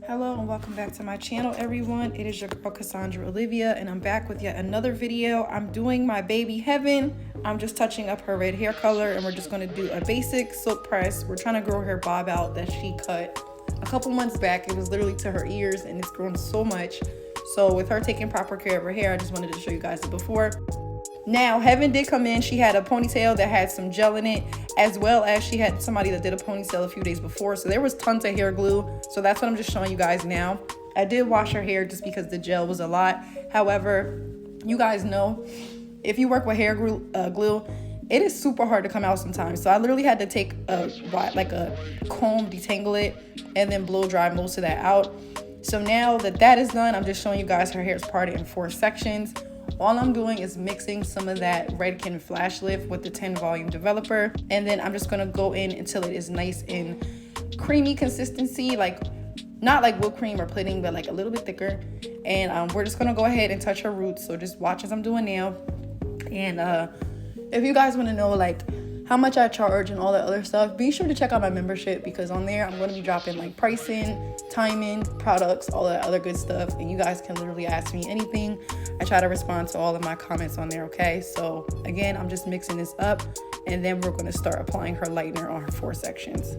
Hello and welcome back to my channel, everyone. It is your girl Cassandra Olivia, and I'm back with yet another video. I'm doing my baby Heaven. I'm just touching up her red hair color, and we're just going to do a basic silk press. We're trying to grow her bob out that she cut a couple months back. It was literally to her ears, and it's grown so much. So with her taking proper care of her hair, I just wanted to show you guys the before. Now, Heaven did come in. She had a ponytail that had some gel in it, as well as she had somebody that did a ponytail a few days before. So there was tons of hair glue. So that's what I'm just showing you guys now. I did wash her hair just because the gel was a lot. However, you guys know, if you work with hair glue, it is super hard to come out sometimes. So I literally had to take a comb, detangle it, and then blow dry most of that out. So now that that is done, I'm just showing you guys her hair is parted in 4 sections. All I'm doing is mixing some of that Redken Flash Lift with the 10 volume developer. And then I'm just gonna go in until it is nice and creamy consistency, like not like whipped cream or pudding, but like a little bit thicker. And we're just gonna go ahead and touch her roots. So just watch as I'm doing now. And if you guys wanna know like how much I charge and all that other stuff, be sure to check out my membership, because on there I'm going to be dropping like pricing, timing, products, all that other good stuff, and you guys can literally ask me anything. I try to respond to all of my comments on there, okay? So again, I'm just mixing this up, and then we're going to start applying her lightener on her 4 sections.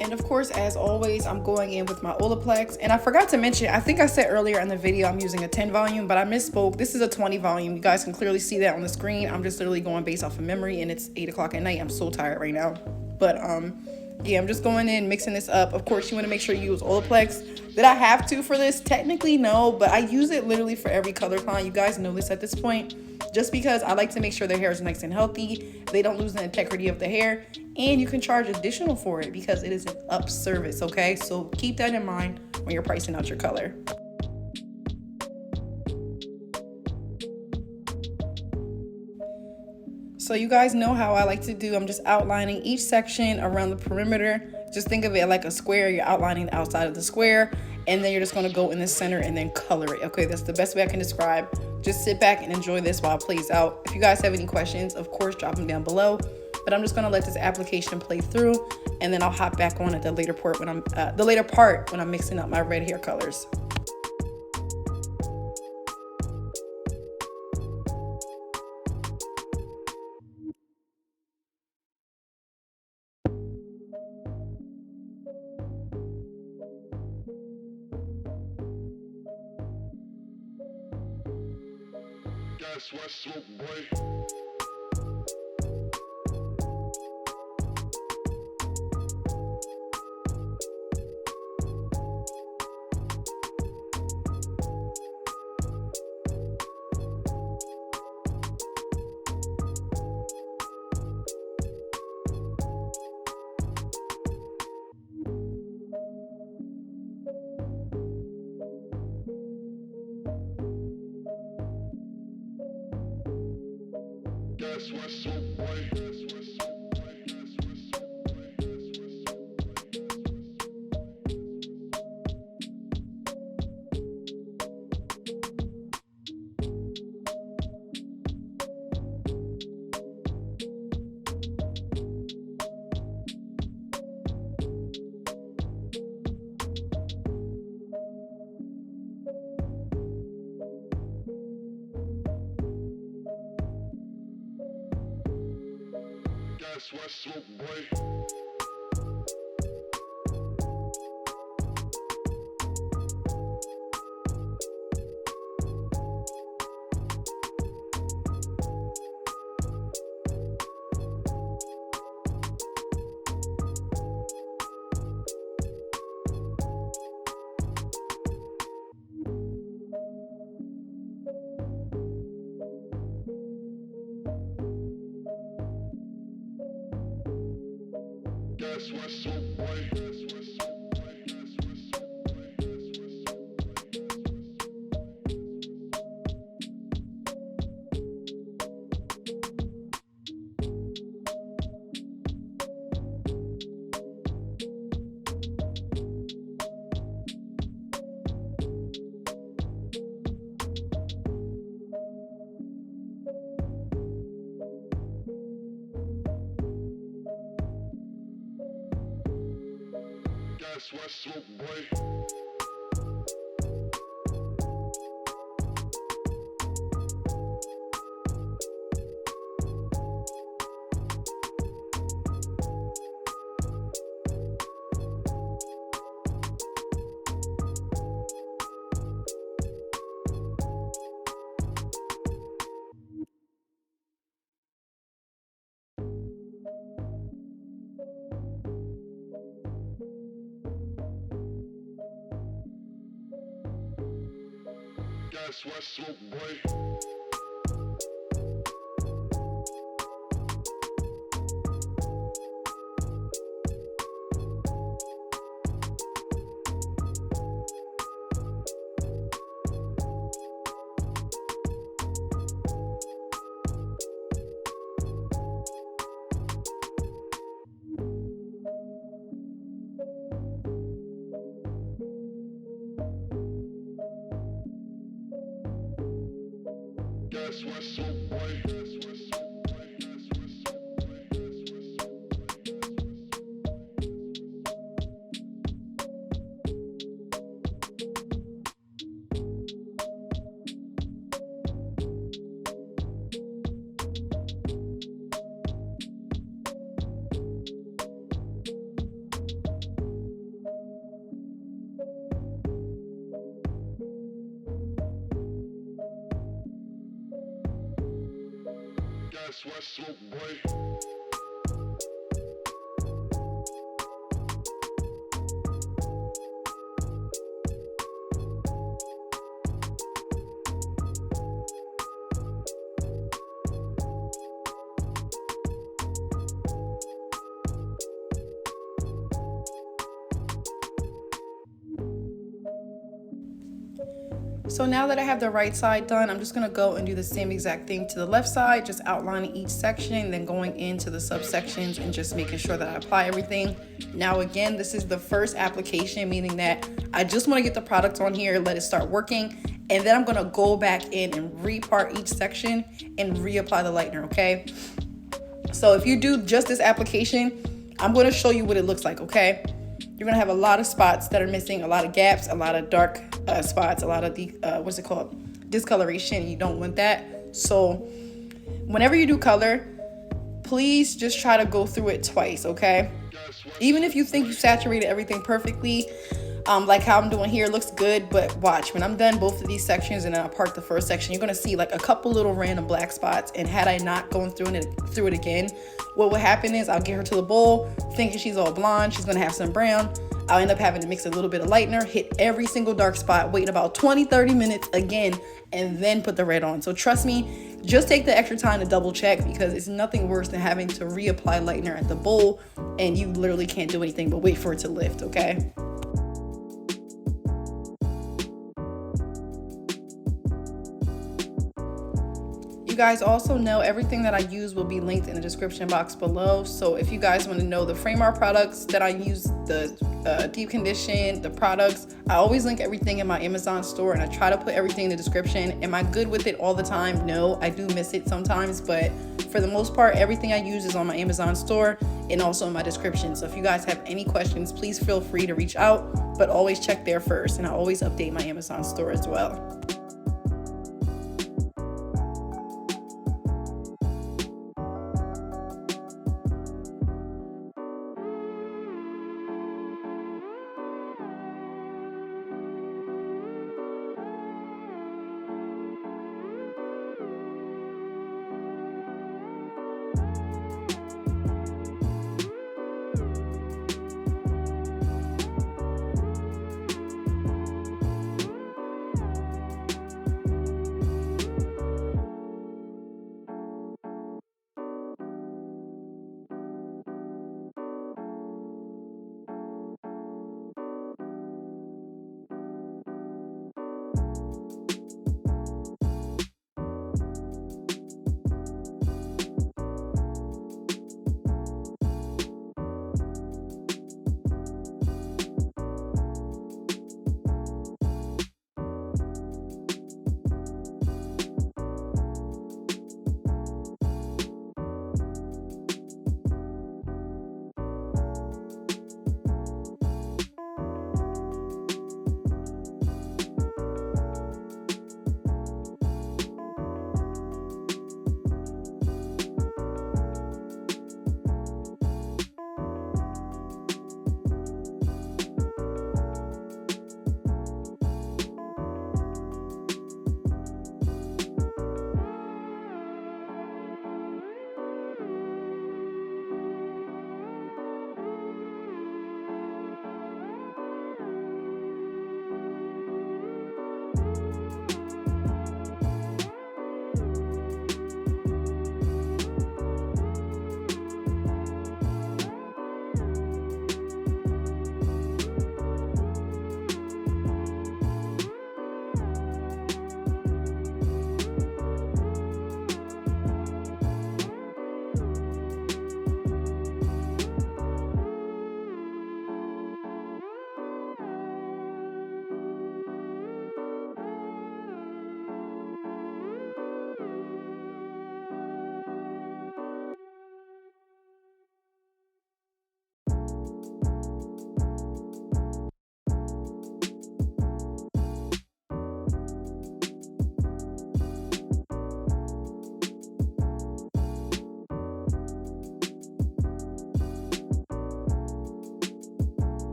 And of course, as always, I'm going in with my Olaplex. And I forgot to mention, I think I said earlier in the video I'm using a 10 volume, but I misspoke. This is a 20 volume. You guys can clearly see that on the screen. I'm just literally going based off of memory, and it's 8 o'clock at night. I'm so tired right now. But yeah, I'm just going in, mixing this up. Of course, you want to make sure you use Olaplex. Did I have to for this? Technically, no, but I use it literally for every color client. You guys know this at this point. Just because I like to make sure their hair is nice and healthy, they don't lose the integrity of the hair, and you can charge additional for it because it is an up service, okay? So keep that in mind when you're pricing out your color. So you guys know how I like to do. I'm just outlining each section around the perimeter. Just think of it like a square. You're outlining the outside of the square, and then you're just going to go in the center and then color it. Okay, that's the best way I can describe. Just sit back and enjoy this while it plays out. If you guys have any questions, of course, drop them down below. But I'm just going to let this application play through, and then I'll hop back on at the later part when I'm mixing up my red hair colors. That's what's up, boy. That's what's up, boy. That's what's up, boy. That's what's up, boy. That's what's up, boy. Guess what, smoke boy? Guess what, smoke boy? Guess what, smoke boy? Guess what, smoke boy? So now that I have the right side done, I'm just gonna go and do the same exact thing to the left side, just outlining each section, then going into the subsections and just making sure that I apply everything. Now again, this is the first application, meaning that I just wanna get the product on here, let it start working, and then I'm gonna go back in and repart each section and reapply the lightener, okay? So if you do just this application, I'm gonna show you what it looks like, okay? You're gonna have a lot of spots that are missing, a lot of gaps, a lot of dark spots, a lot of the, what's it called? Discoloration. You don't want that. So whenever you do color, please just try to go through it twice, okay? Even if you think you saturated everything perfectly, like how I'm doing here, looks good, but watch, when I'm done both of these sections and then I part the first section, you're gonna see like a couple little random black spots, and had I not gone through it again, what will happen is I'll get her to the bowl thinking she's all blonde, she's gonna have some brown. I'll end up having to mix a little bit of lightener, hit every single dark spot, wait about 20-30 minutes again, and then put the red on. So trust me, just take the extra time to double check, because it's nothing worse than having to reapply lightener at the bowl and you literally can't do anything but wait for it to lift, okay? You guys also know everything that I use will be linked in the description box below. So if you guys want to know the frame art products that I use, the deep condition, the products, I always link everything in my Amazon store, and I try to put everything in the description. Am I good with it all the time? No, I do miss it sometimes, but for the most part, everything I use is on my Amazon store and also in my description. So if you guys have any questions, please feel free to reach out, but always check there first, and I always update my Amazon store as well.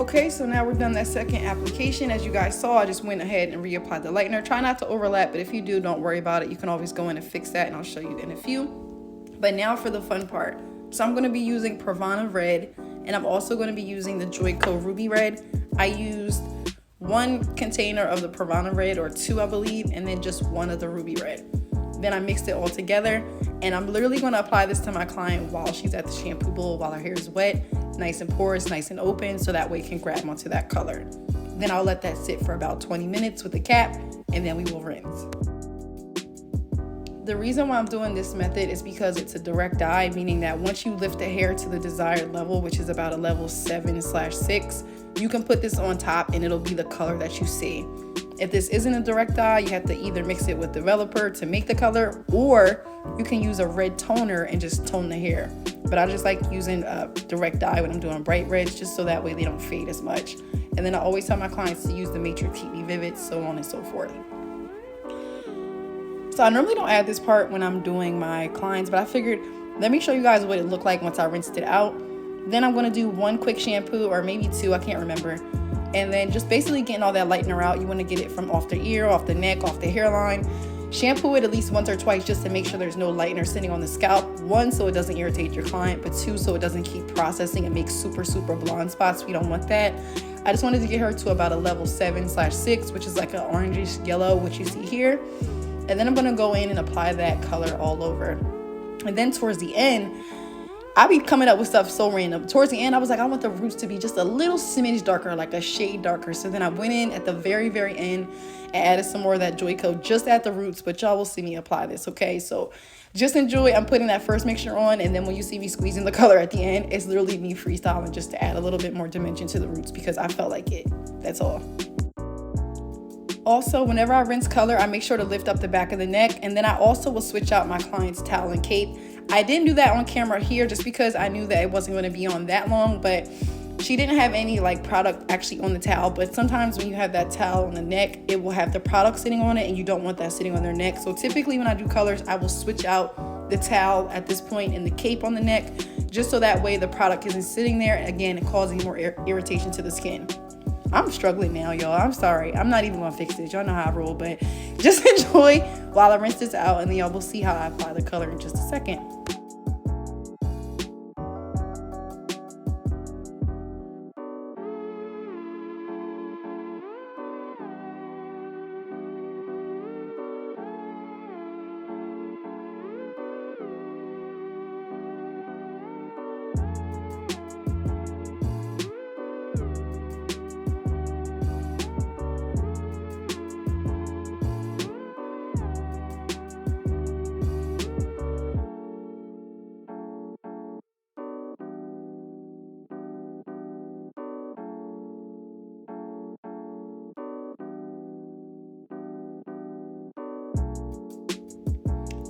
Okay, so now we're done that second application. As you guys saw, I just went ahead and reapplied the lightener. Try not to overlap, but if you do, don't worry about it. You can always go in and fix that, and I'll show you in a few. But now for the fun part. So I'm going to be using Pravana red, and I'm also going to be using the Joico ruby red. I used one container of the Pravana red, or two I believe, and then just one of the ruby red. Then I mixed it all together, and I'm literally going to apply this to my client while she's at the shampoo bowl, while her hair is wet, nice and porous, nice and open, so that way it can grab onto that color. Then I'll let that sit for about 20 minutes with the cap, and then we will rinse. The reason why I'm doing this method is because it's a direct dye, meaning that once you lift the hair to the desired level, which is about a level 7/6, you can put this on top and it'll be the color that you see. If this isn't a direct dye, you have to either mix it with developer to make the color, or you can use a red toner and just tone the hair. But I just like using a direct dye when I'm doing bright reds, just so that way they don't fade as much. And then I always tell my clients to use the Matrix Keep Me Vivid, so on and so forth. So I normally don't add this part when I'm doing my clients, but I figured let me show you guys what it looked like once I rinsed it out. Then I'm gonna do one quick shampoo, or maybe two, I can't remember. And then just basically getting all that lightener out. You want to get it from off the ear, off the neck, off the hairline. Shampoo it at least once or twice just to make sure there's no lightener sitting on the scalp. One, so it doesn't irritate your client, but two, so it doesn't keep processing and make super blonde spots. We don't want that. I just wanted to get her to about a level 7/6, which is like an orangish yellow, which you see here. And then I'm going to go in and apply that color all over. And then towards the end, I be coming up with stuff so random. Towards the end, I was like, I want the roots to be just a little smidge darker, like a shade darker. So then I went in at the very end and added some more of that Joico just at the roots, but y'all will see me apply this, okay? So just enjoy. I'm putting that first mixture on, and then when you see me squeezing the color at the end, it's literally me freestyling just to add a little bit more dimension to the roots because I felt like it. That's all. Also, whenever I rinse color, I make sure to lift up the back of the neck, and then I also will switch out my client's towel and cape. I didn't do that on camera here just because I knew that it wasn't going to be on that long, but she didn't have any like product actually on the towel. But sometimes when you have that towel on the neck, it will have the product sitting on it, and you don't want that sitting on their neck. So typically when I do colors, I will switch out the towel at this point and the cape on the neck, just so that way the product isn't sitting there, again, causing more irritation to the skin. I'm struggling now, y'all. I'm sorry. I'm not even gonna fix it. Y'all know how I roll, but just enjoy while I rinse this out, and then y'all will see how I apply the color in just a second.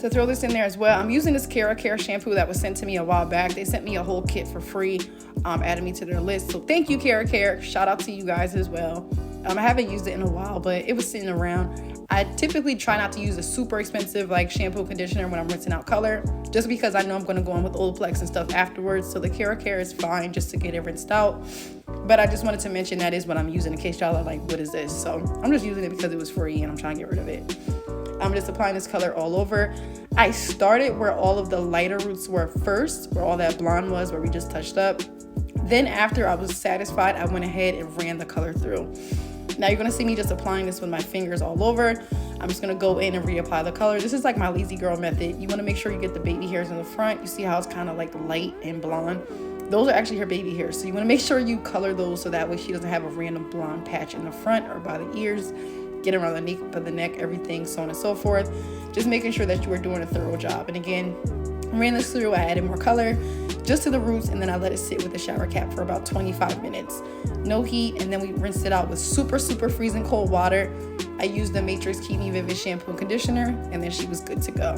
To throw this in there as well, I'm using this Care shampoo that was sent to me a while back. They sent me a whole kit for free, added me to their list. So thank you, Care. Shout out to you guys as well. I haven't used it in a while, but it was sitting around. I typically try not to use a super expensive like shampoo conditioner when I'm rinsing out color, just because I know I'm going to go in with Olaplex and stuff afterwards. So the Care is fine just to get it rinsed out. But I just wanted to mention that is what I'm using in case y'all are like, what is this? So I'm just using it because it was free and I'm trying to get rid of it. I'm just applying this color all over. I started where all of the lighter roots were first, where all that blonde was, where we just touched up. Then after I was satisfied, I went ahead and ran the color through. Now you're gonna see me just applying this with my fingers all over. I'm just gonna go in and reapply the color. This is like my lazy girl method. You wanna make sure you get the baby hairs in the front. You see how it's kind of like light and blonde? Those are actually her baby hairs. So you wanna make sure you color those so that way she doesn't have a random blonde patch in the front or by the ears. Get around the nape of the neck, everything, so on and so forth. Just making sure that you are doing a thorough job. And again, I ran this through, I added more color just to the roots, and then I let it sit with the shower cap for about 25 minutes. No heat, and then we rinsed it out with super freezing cold water. I used the Matrix Keep Me Vivid shampoo and conditioner, and then she was good to go.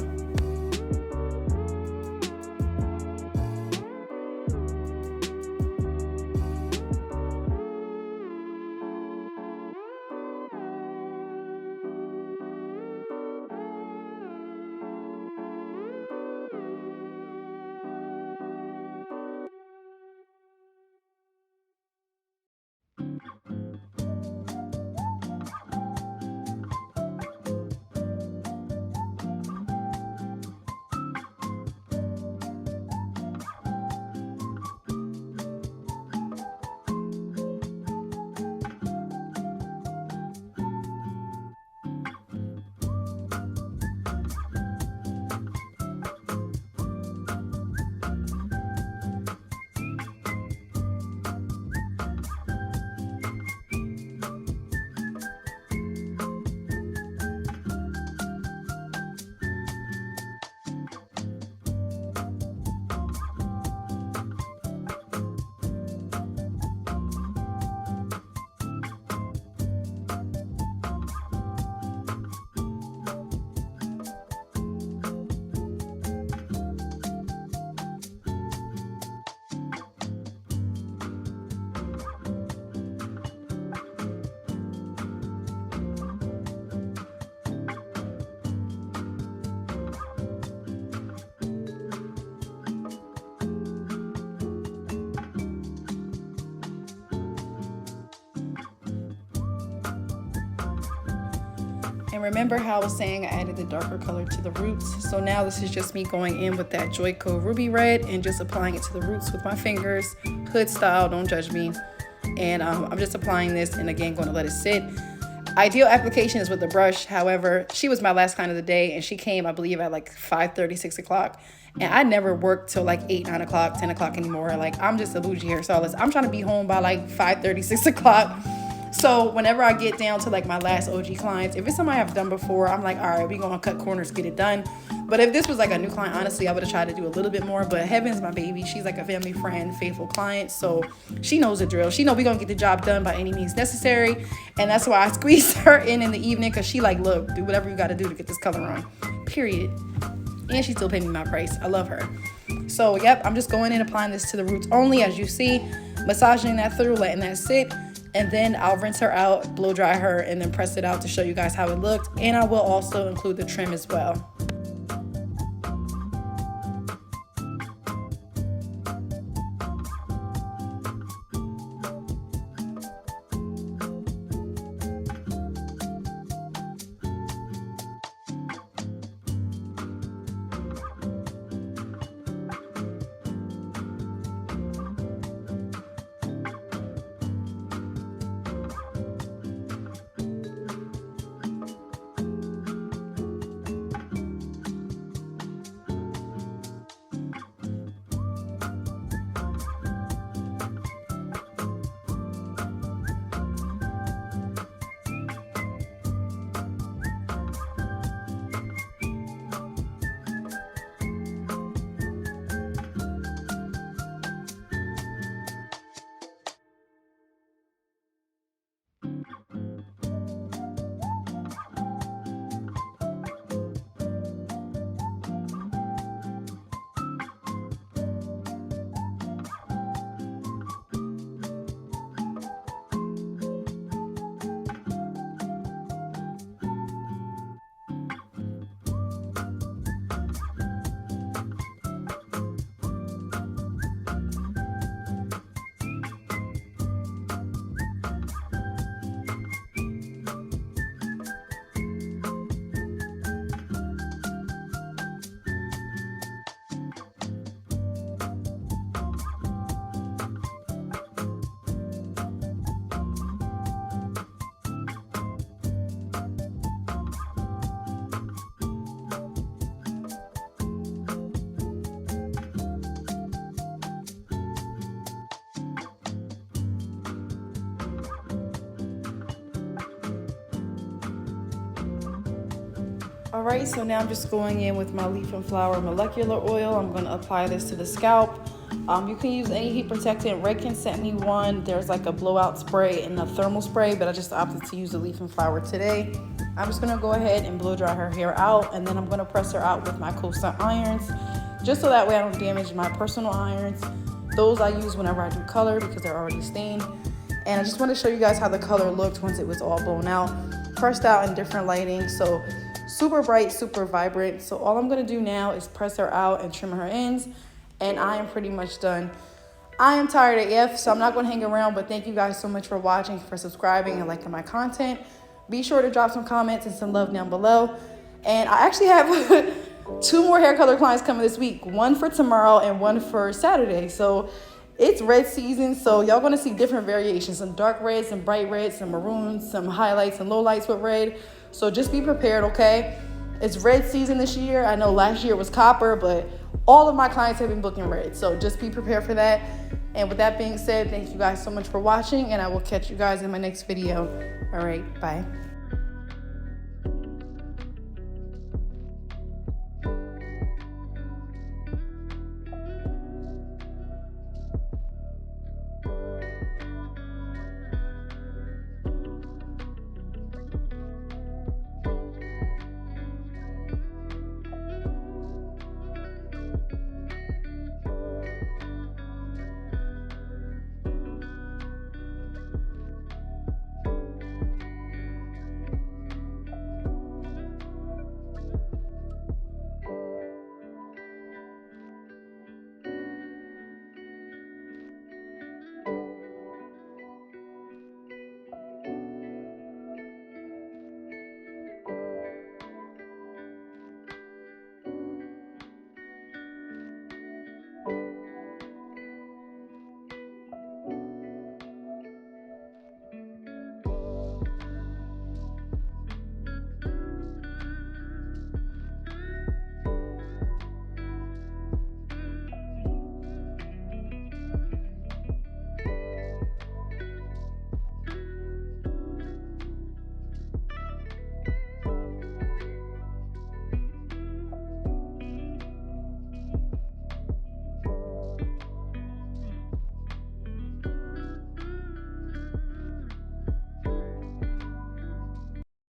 And remember how I was saying I added the darker color to the roots? So now this is just me going in with that Joico ruby red and just applying it to the roots with my fingers, hood style, don't judge me. And I'm just applying this and again going to let it sit. Ideal application is with the brush. However, she was my last client of the day and she came, I believe, at like 5:30, 6 o'clock. And I never work till like 8, 9 o'clock, 10 o'clock anymore. Like, I'm just a bougie hairstylist. I'm trying to be home by like 5:30, 6 o'clock. So whenever I get down to like my last OG clients, if it's something I've done before, I'm like, all right, we're going to cut corners, get it done. But if this was like a new client, honestly, I would have tried to do a little bit more. But Heaven's my baby. She's like a family friend, faithful client. So she knows the drill. She know we're going to get the job done by any means necessary. And that's why I squeezed her in the evening, because she like, look, do whatever you got to do to get this color on, period. And she still paid me my price. I love her. So, yep, I'm just going in, applying this to the roots only, as you see, massaging that through, letting that sit. And then I'll rinse her out, blow dry her, and then press it out to show you guys how it looked. And I will also include the trim as well. All right, so now I'm just going in with my leaf and flower molecular oil. I'm going to apply this to the scalp. You can use any heat protectant. Redken sent me one. There's like a blowout spray and a thermal spray, but I just opted to use the leaf and flower today. I'm just going to go ahead and blow dry her hair out, and then I'm going to press her out with my Costa irons, just so that way I don't damage my personal irons. Those I use whenever I do color because they're already stained. And I just want to show you guys how the color looked once it was all blown out, pressed out in different lighting. So super bright, super vibrant. So all I'm going to do now is press her out and trim her ends, and I am pretty much done. I am tired AF, so I'm not going to hang around, but thank you guys so much for watching, for subscribing and liking my content. Be sure to drop some comments and some love down below. And I actually have 2 more hair color clients coming this week, one for tomorrow and one for Saturday. So it's red season, so y'all gonna see different variations, some dark reds, some bright reds, some maroons, some highlights and lowlights with red. So just be prepared, okay? It's red season this year. I know last year was copper, but all of my clients have been booking red. So just be prepared for that. And with that being said, thank you guys so much for watching, and I will catch you guys in my next video. All right, bye.